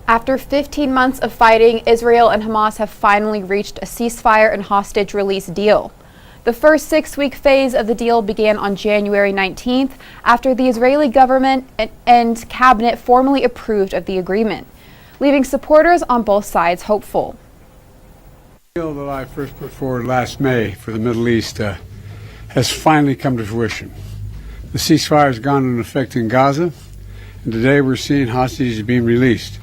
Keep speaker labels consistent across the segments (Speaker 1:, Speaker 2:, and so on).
Speaker 1: After 15 months of fighting, Israel and Hamas have finally reached a ceasefire and hostage release deal. The first 6-week phase of the deal began on January 19th after the Israeli government and cabinet formally approved of the agreement, leaving supporters on both sides hopeful.
Speaker 2: The deal that I first put forward last May for the Middle East has finally come to fruition. The ceasefire has gone into effect in Gaza, and today we're seeing hostages being released.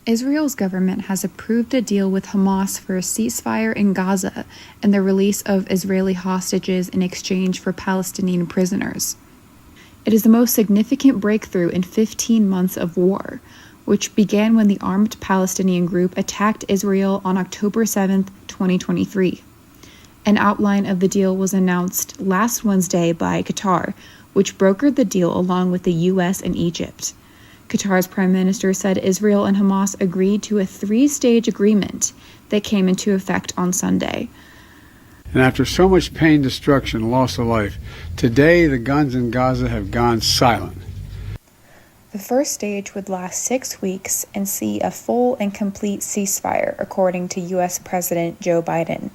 Speaker 3: Israel's government has approved a deal with Hamas for a ceasefire in Gaza and the release of Israeli hostages in exchange for Palestinian prisoners. It is the most significant breakthrough in 15 months of war, which began when the armed Palestinian group attacked Israel on October 7, 2023. An outline of the deal was announced last Wednesday by Qatar, which brokered the deal along with the U.S. and Egypt. Qatar's prime minister said Israel and Hamas agreed to a 3-stage agreement that came into effect on Sunday.
Speaker 2: And after so much pain, destruction, and loss of life, today the guns in Gaza have gone silent.
Speaker 3: The first stage would last 6 weeks and see a full and complete ceasefire, according to U.S. President Joe Biden.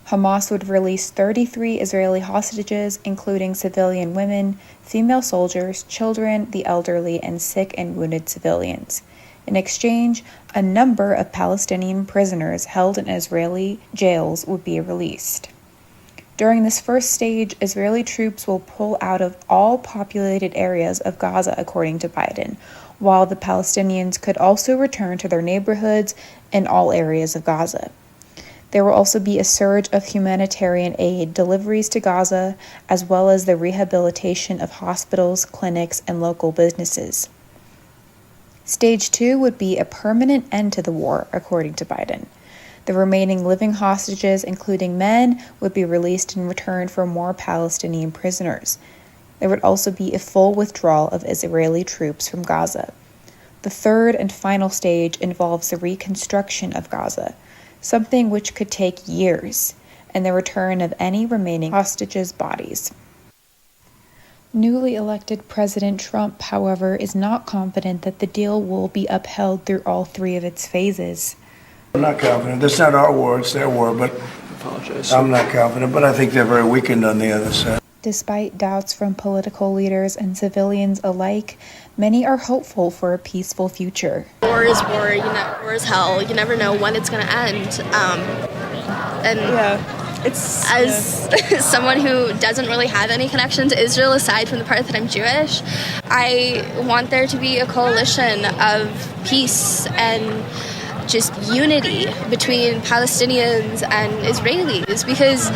Speaker 3: Hamas would release 33 Israeli hostages, including civilian women, female soldiers, children, the elderly, and sick and wounded civilians. In exchange, a number of Palestinian prisoners held in Israeli jails would be released. During this first stage, Israeli troops will pull out of all populated areas of Gaza, according to Biden, while the Palestinians could also return to their neighborhoods in all areas of Gaza. There will also be a surge of humanitarian aid deliveries to Gaza, as well as the rehabilitation of hospitals, clinics, and local businesses. Stage 2 would be a permanent end to the war, according to Biden. The remaining living hostages, including men, would be released in return for more Palestinian prisoners. There would also be a full withdrawal of Israeli troops from Gaza. The third and final stage involves the reconstruction of Gaza, something which could take years, and the return of any remaining hostages' bodies. Newly elected President Trump, however, is not confident that the deal will be upheld through all 3 of its phases.
Speaker 4: I'm not confident. That's not our war, it's their war, but I'm not confident, but I think they're very weakened on the other side.
Speaker 3: Despite doubts from political leaders and civilians alike, many are hopeful for a peaceful future.
Speaker 5: War is war, war is hell. You never know when it's going to end. As someone who doesn't really have any connection to Israel aside from the part that I'm Jewish, I want there to be a coalition of peace and just unity between Palestinians and Israelis, because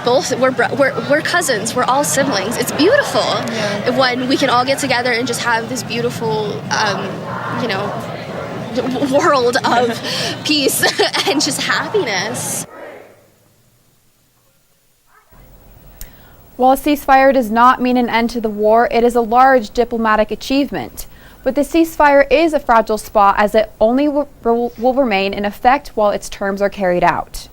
Speaker 5: both we're cousins, we're all siblings. It's beautiful when we can all get together and just have this beautiful world of peace and just happiness.
Speaker 1: While a ceasefire does not mean an end to the war, it is a large diplomatic achievement. But the ceasefire is a fragile spot, as it only will remain in effect while its terms are carried out.